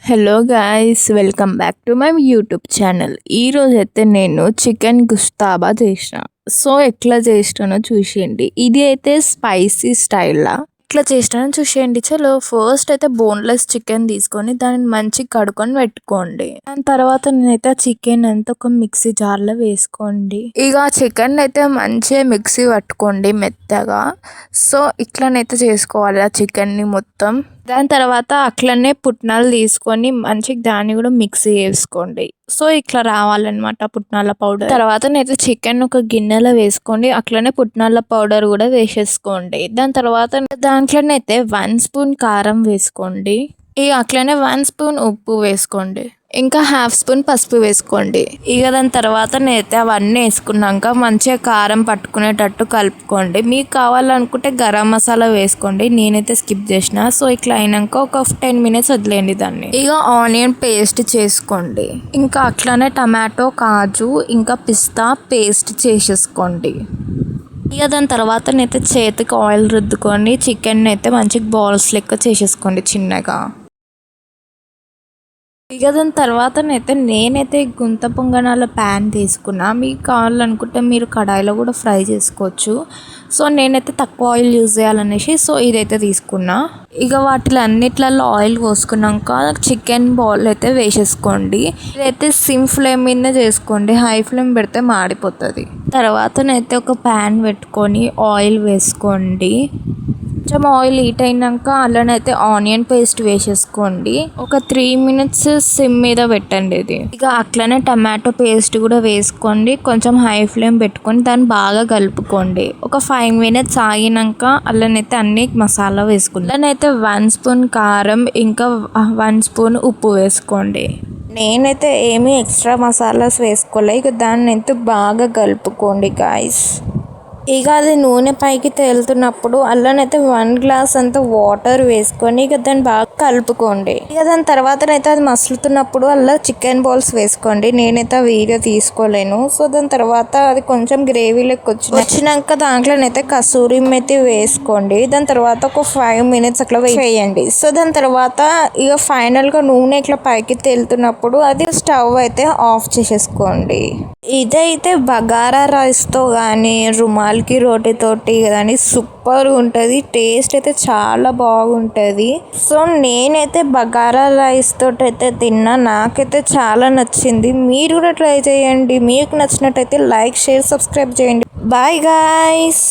Hello guys, welcome back to my YouTube channel. ఈరోజైతే నేను chicken గుస్తాబా చేసిన. సో ఎట్లా చేసినానో చూసేయండి. ఇది అయితే స్పైసీ స్టైల్లా ఎట్లా చేసినానో చూసేయండి. చలో, ఫస్ట్ అయితే బోన్లెస్ చికెన్ తీసుకొని దాన్ని మంచిగా కడుక్కొని పెట్టుకోండి. దాని తర్వాత నేనైతే ఆ చికెన్ అంతా ఒక మిక్సీ జార్లో వేసుకోండి. ఇక చికెన్ అయితే మంచిగా మిక్సీ పట్టుకోండి మెత్తగా. సో ఇట్లనైతే చేసుకోవాలి ఆ చికెన్ని మొత్తం. దాని తర్వాత అట్లనే పుట్నాలు తీసుకొని మంచిగా దాన్ని కూడా మిక్సీ చేసుకోండి. సో ఇట్లా రావాలన్నమాట పుట్నాల పౌడర్. తర్వాత నేనైతే చికెన్ ఒక గిన్నెలో వేసుకోండి. అట్లనే పుట్నాల పౌడర్ కూడా వేసేసుకోండి. దాని తర్వాత దాంట్లోనైతే 1 స్పూన్ కారం వేసుకోండి. అట్లనే 1 స్పూన్ ఉప్పు వేసుకోండి. ఇంకా 1/2 స్పూన్ పసుపు వేసుకోండి. దాని తర్వాత నేనైతే అవన్నీ వేసుకున్నాక మంచిగా కారం పట్టుకునేటట్టు కలుపుకోండి. మీకు కావాలనుకుంటే గరం మసాలా వేసుకోండి. నేనైతే స్కిప్ చేసిన. సో ఇట్లా అయినాక ఒక 10 మినిట్స్ వదిలేయండి దాన్ని. ఆనియన్ పేస్ట్ చేసుకోండి. ఇంకా అట్లనే టమాటో, కాజు ఇంకా పిస్తా పేస్ట్ చేసేసుకోండి. దాని తర్వాత నేనైతే చేతికి ఆయిల్ రుద్దుకొని చికెన్ అయితే మంచిగా బాల్స్ లెక్క చేసేసుకోండి చిన్నగా. దాని తర్వాత నేనైతే గుంత పొంగనాల ప్యాన్ తీసుకున్నా. మీకు కావాలనుకుంటే మీరు కడాయిలో కూడా ఫ్రై చేసుకోవచ్చు. సో నేనైతే తక్కువ ఆయిల్ యూజ్ చేయాలనేసి సో ఇదైతే తీసుకున్నా. వాటిలో అన్నిట్లలో ఆయిల్ పోసుకున్నాక చికెన్ బాల్ అయితే వేసేసుకోండి. ఇదైతే సిమ్ ఫ్లేమ్ మీద చేసుకోండి. హై ఫ్లేమ్ పెడితే మాడిపోతుంది. తర్వాత ఒక ప్యాన్ పెట్టుకొని ఆయిల్ వేసుకోండి. కొంచెం ఆయిల్ హీట్ అయినాక అలానైతే ఆనియన్ పేస్ట్ వేసేసుకోండి. ఒక 3 మినిట్స్ సిమ్ మీద పెట్టండి ఇది. అట్లనే టమాటో పేస్ట్ కూడా వేసుకోండి. కొంచెం హై ఫ్లేమ్ పెట్టుకొని దాన్ని బాగా కలుపుకోండి. ఒక 5 మినిట్స్ ఆగినాక అలానైతే అన్ని మసాలా వేసుకోండి. అలానైతే 1 స్పూన్ కారం ఇంకా 1 స్పూన్ ఉప్పు వేసుకోండి. నేనైతే ఏమీ ఎక్స్ట్రా మసాలాస్ వేసుకోలే. దాన్ని అయితే బాగా కలుపుకోండి గాయస్. అది నూనె పైకి తేలుతున్నప్పుడు అల్లనైతే 1 గ్లాస్ అంత వాటర్ వేసుకొని దాన్ని బాగా కలుపుకోండి. దాని తర్వాత అది మసులుతున్నప్పుడు అలా చికెన్ బాల్స్ వేసుకోండి. నేనైతే వీడియో తీసుకోలేను. సో దాని తర్వాత అది కొంచెం గ్రేవీ లెక్క వచ్చినాక దాంట్లోనైతే కసూరి మెతి వేసుకోండి. దాని తర్వాత ఒక 5 మినిట్స్ అట్లా వేయండి. సో దాని తర్వాత ఫైనల్గా నూనె ఇట్లా పైకి తేలుతున్నప్పుడు అది స్టవ్ అయితే ఆఫ్ చేసేసుకోండి. ఇదైతే బగారా రైస్తో కానీ రుమాల్కి రోటీతోటి కానీ సూపర్ ఉంటుంది. టేస్ట్ అయితే చాలా బాగుంటుంది. సో నేనైతే బగారా రైస్ తోటి అయితే తిన్నా. నాకైతే చాలా నచ్చింది. మీరు కూడా ట్రై చేయండి. మీకు నచ్చినట్టయితే లైక్, షేర్, సబ్స్క్రైబ్ చేయండి. Bye guys.